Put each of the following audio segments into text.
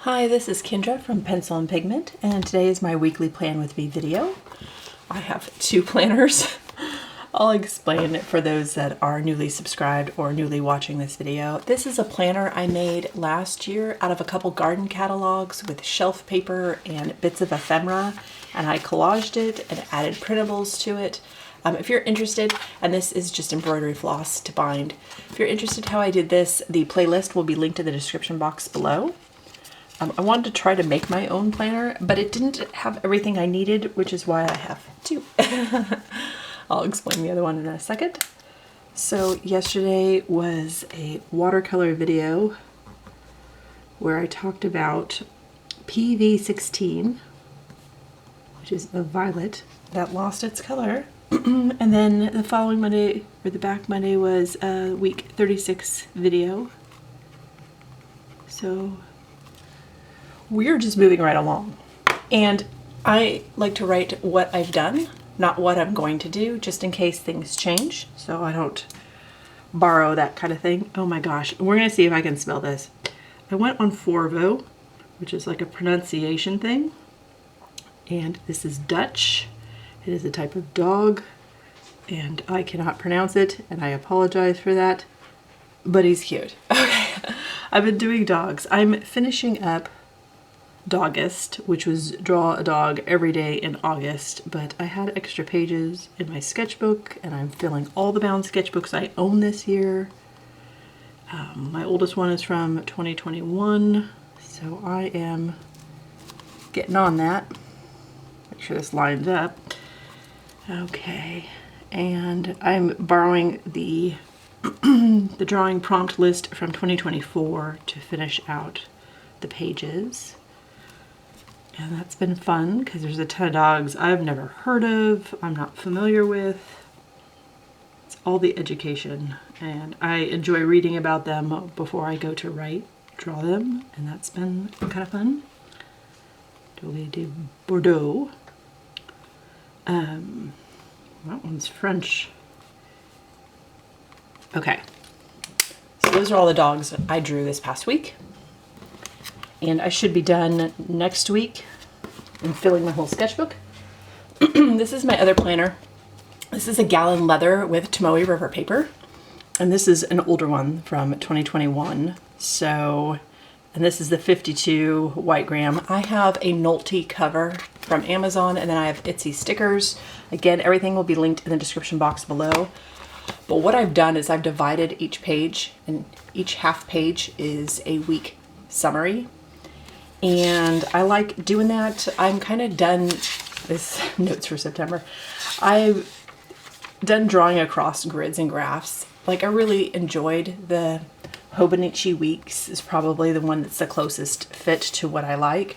Hi, this is Kendra from Pencil and Pigment, and today is my weekly Plan With Me video. I have two planners. I'll explain for those that are newly subscribed or newly watching this video. This is a planner I made last year out of a couple garden catalogs with shelf paper and bits of ephemera, and I collaged it and added printables to it. If you're interested, and this is just embroidery floss to bind, if you're interested how I did this, the playlist will be linked in the description box below. I wanted to try to make my own planner, but it didn't have everything I needed, which is why I have two. I'll explain the other one in a second. So yesterday was a watercolor video where I talked about PV16, which is a violet that lost its color. And then the following Monday, or the back Monday, was a week 36 video. So we're just moving right along. And I like to write what I've done, not what I'm going to do, just in case things change, so I don't borrow that kind of thing. Oh my gosh, we're gonna see if I can spell this. I went on Forvo, which is like a pronunciation thing, and this is Dutch. It is a type of dog, and I cannot pronounce it, and I apologize for that, but he's cute. Okay, I've been doing dogs. I'm finishing up Dogist, which was draw a dog every day in August, but I had extra pages in my sketchbook, and I'm filling all the bound sketchbooks I own this year. My oldest one is from 2021, so I am getting on that. Make sure this lines up. Okay, and I'm borrowing the the drawing prompt list from 2024 to finish out the pages. And that's been fun because there's a ton of dogs I've never heard of, I'm not familiar with. It's all the education, and I enjoy reading about them before I go to draw them, and that's been kind of fun. Douai de Bordeaux. That one's French. Okay, so those are all the dogs I drew this past week. And I should be done next week in filling my whole sketchbook. This is my other planner. This is a gallon leather with Tomoe River paper. And this is an older one from 2021. So, and this is the 52 white gram. I have a Nolte cover from Amazon, and then I have Etsy stickers. Again, everything will be linked in the description box below. But what I've done is I've divided each page, and each half page is a week summary. And I like doing that. I'm kind of done, this notes for September. I've done drawing across grids and graphs. Like, I really enjoyed the Hobonichi weeks is probably the one that's the closest fit to what I like.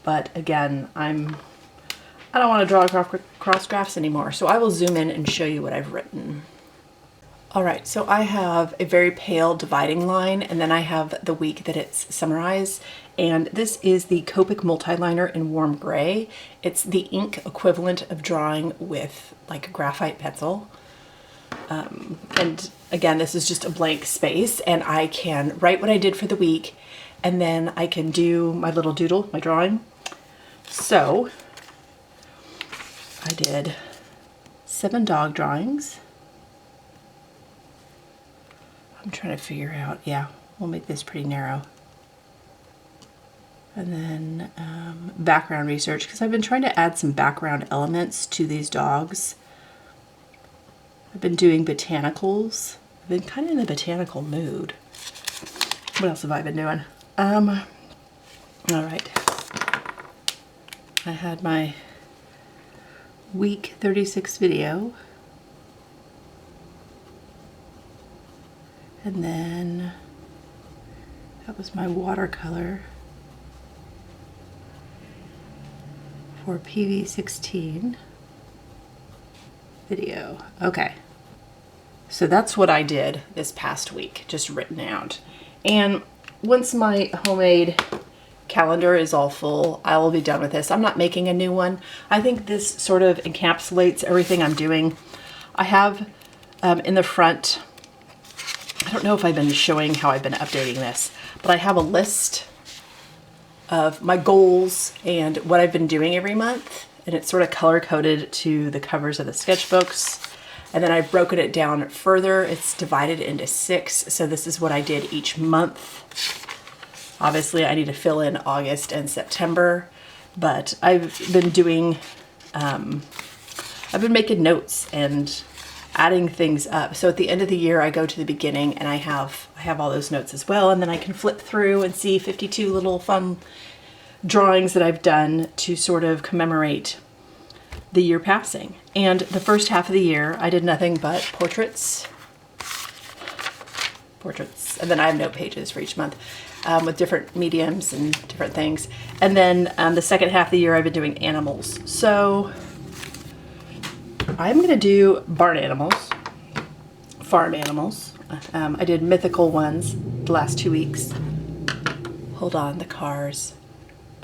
But again, I don't want to draw across graphs anymore. So I will zoom in and show you what I've written. All right, so I have a very pale dividing line, and then I have the week that it's summarized. And this is the Copic multiliner in warm gray. It's the ink equivalent of drawing with like a graphite pencil. And again, this is just a blank space, and I can write what I did for the week, and then I can do my little doodle, my drawing. So I did 7 dog drawings. I'm trying to figure out, yeah, we'll make this pretty narrow. And then background research, because I've been trying to add some background elements to these dogs. I've been doing botanicals. I've been kind of in the botanical mood. What else have I been doing? All right. I had my week 36 video. And then that was my watercolor for PV16 video. Okay, so that's what I did this past week, just written out. And once my homemade calendar is all full, I will be done with this. I'm not making a new one. I think this sort of encapsulates everything I'm doing. I have in the front, I don't know if I've been showing how I've been updating this, but I have a list of my goals and what I've been doing every month. And it's sort of color coded to the covers of the sketchbooks. And then I've broken it down further. It's divided into 6. So this is what I did each month. Obviously I need to fill in August and September, but I've been doing, I've been making notes and adding things up. So at the end of the year, I go to the beginning and I have all those notes as well. And then I can flip through and see 52 little fun drawings that I've done to sort of commemorate the year passing. And the first half of the year, I did nothing but portraits. And then I have note pages for each month with different mediums and different things. And then the second half of the year, I've been doing animals. So I'm gonna do barn animals, farm animals. I did mythical ones the last 2 weeks. Hold on, the cars.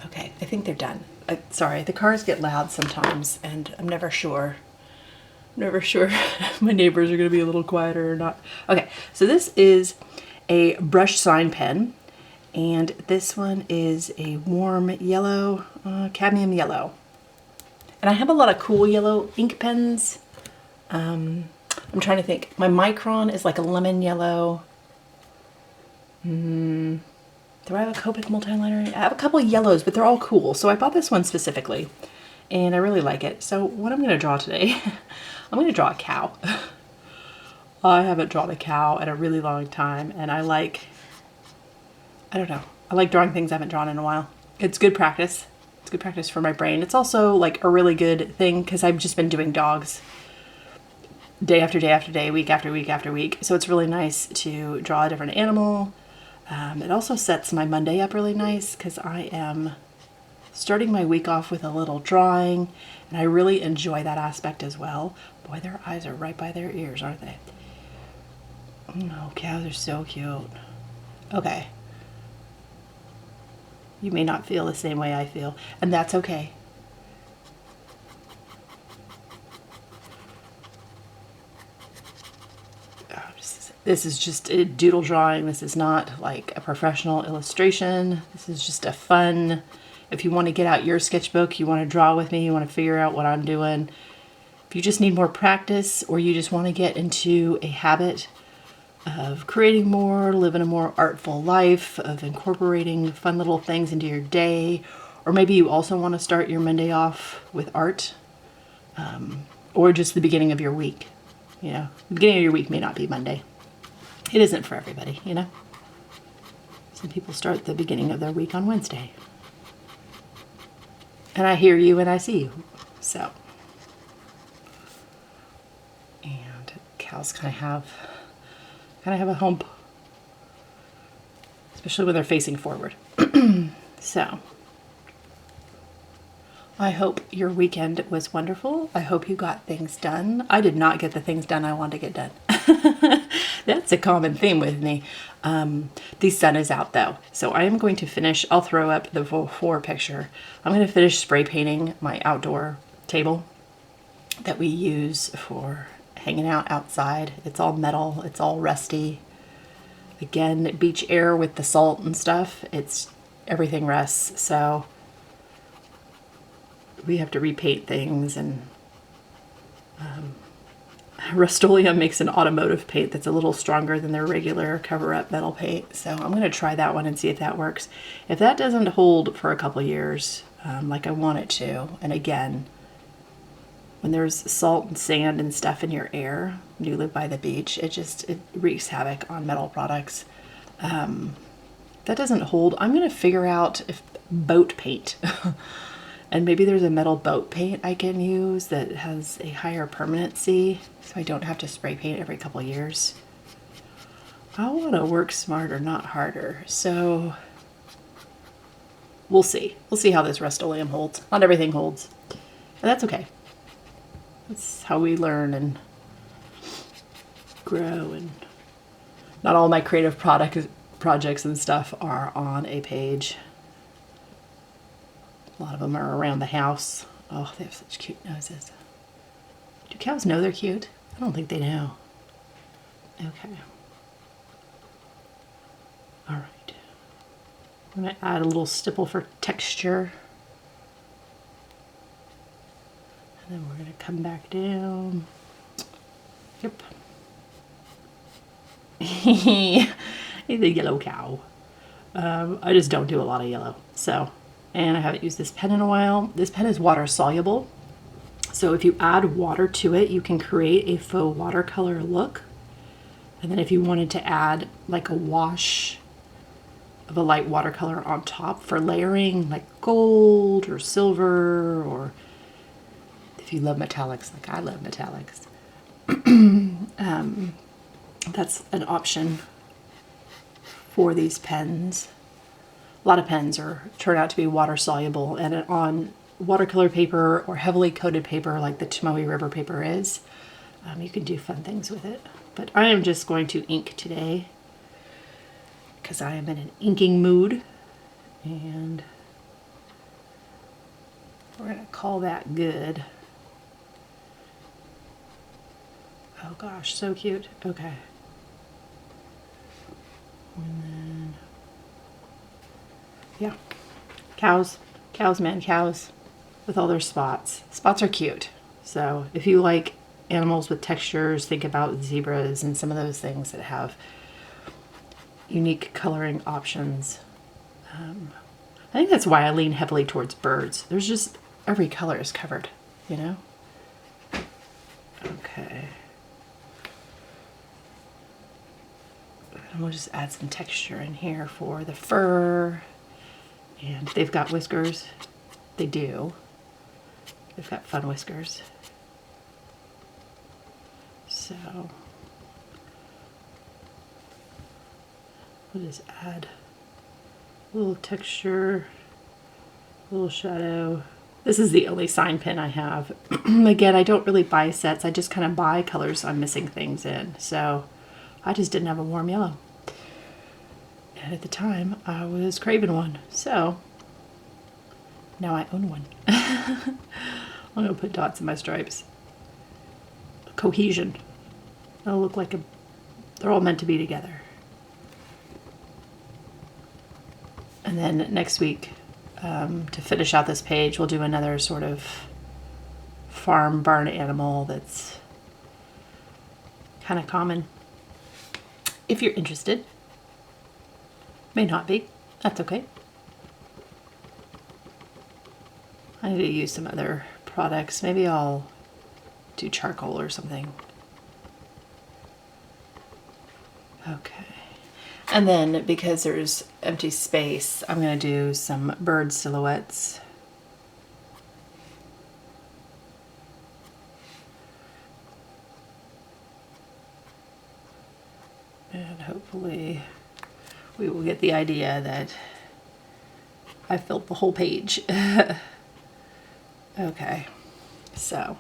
Okay, I think they're done. Sorry, the cars get loud sometimes and I'm never sure. If my neighbors are gonna be a little quieter or not. Okay, so this is a brush sign pen and this one is a warm yellow, cadmium yellow. And I have a lot of cool yellow ink pens. I'm trying to think. My Micron is like a lemon yellow. Do I have a Copic multiliner? I have a couple of yellows, but they're all cool. So I bought this one specifically, and I really like it. So what I'm going to draw today, I'm going to draw a cow. I haven't drawn a cow in a really long time, and I like drawing things I haven't drawn in a while. It's good practice. It's good practice for my brain. It's also like a really good thing because I've just been doing dogs day after day after day, week after week after week. So it's really nice to draw a different animal. It also sets my Monday up really nice because I am starting my week off with a little drawing and I really enjoy that aspect as well. Boy, their eyes are right by their ears, aren't they? Oh, cows are so cute. Okay. You may not feel the same way I feel, and that's okay. This is just a doodle drawing. This is not like a professional illustration. This is just a fun, if you want to get out your sketchbook, you want to draw with me, you want to figure out what I'm doing. If you just need more practice or you just want to get into a habit of creating more, living a more artful life, of incorporating fun little things into your day, or maybe you also want to start your Monday off with art, or just the beginning of your week. You know, the beginning of your week may not be Monday. It isn't for everybody, you know. Some people start the beginning of their week on Wednesday. And I hear you and I see you, so. And cows kind of have a hump, especially when they're facing forward. So, I hope your weekend was wonderful. I hope you got things done. I did not get the things done I wanted to get done. That's a common theme with me. The sun is out though, so I am going to finish. I'll throw up the before picture. I'm going to finish spray painting my outdoor table that we use for hanging out outside. It's all metal, it's all rusty. Again, beach air with the salt and stuff, everything rusts, so we have to repaint things. And Rust-Oleum makes an automotive paint that's a little stronger than their regular cover-up metal paint, so I'm going to try that one and see if that works. If that doesn't hold for a couple years like I want it to, and again, when there's salt and sand and stuff in your air, when you live by the beach, it wreaks havoc on metal products. That doesn't hold. I'm going to figure out if boat paint, and maybe there's a metal boat paint I can use that has a higher permanency, so I don't have to spray paint every couple of years. I want to work smarter, not harder, so we'll see. We'll see how this Rust-Oleum holds. Not everything holds, but that's okay. That's how we learn and grow, and not all my creative projects and stuff are on a page. A lot of them are around the house. Oh, they have such cute noses. Do cows know they're cute? I don't think they know. Okay. All right. I'm going to add a little stipple for texture. And then we're going to come back down. Yep. He's a yellow cow. I just don't do a lot of yellow. So, and I haven't used this pen in a while. This pen is water soluble. So if you add water to it, you can create a faux watercolor look. And then if you wanted to add like a wash of a light watercolor on top for layering, like gold or silver, or if you love metallics like I love metallics, that's an option for these pens. A lot of pens turn out to be water soluble, and on watercolor paper or heavily coated paper like the Tomoe River paper is, you can do fun things with it. But I am just going to ink today because I am in an inking mood, and we're going to call that good. Oh gosh, so cute. Okay. And then, yeah, cows, man, cows with all their spots. Spots are cute. So if you like animals with textures, think about zebras and some of those things that have unique coloring options. I think that's why I lean heavily towards birds. There's just, every color is covered, you know? Okay. And we'll just add some texture in here for the fur. And they've got whiskers. They do. They've got fun whiskers. So we'll just add a little texture, a little shadow. This is the only sign pen I have. Again, I don't really buy sets. I just kind of buy colors I'm missing things in. So I just didn't have a warm yellow. And at the time, I was craving one. So now I own one. I'm going to put dots in my stripes. Cohesion. They'll look like they're all meant to be together. And then next week, to finish out this page, we'll do another sort of farm barn animal that's kind of common. If you're interested. May not be. That's okay. I need to use some other products. Maybe I'll do charcoal or something. Okay. And then because there's empty space, I'm going to do some bird silhouettes. And hopefully we will get the idea that I filled the whole page. Okay, so.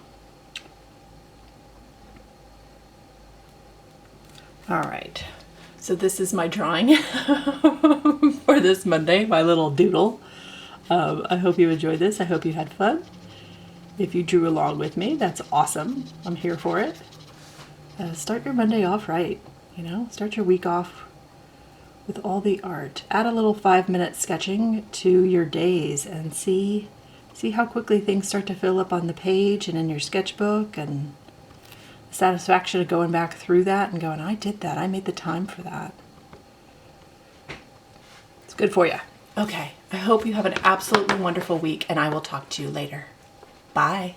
All right, so this is my drawing for this Monday, my little doodle. I hope you enjoyed this. I hope you had fun. If you drew along with me, that's awesome. I'm here for it. Start your Monday off right, you know, start your week off with all the art. Add a little 5-minute sketching to your days and see how quickly things start to fill up on the page and in your sketchbook, and the satisfaction of going back through that and going, I did that. I made the time for that. It's good for you. Okay. I hope you have an absolutely wonderful week, and I will talk to you later. Bye.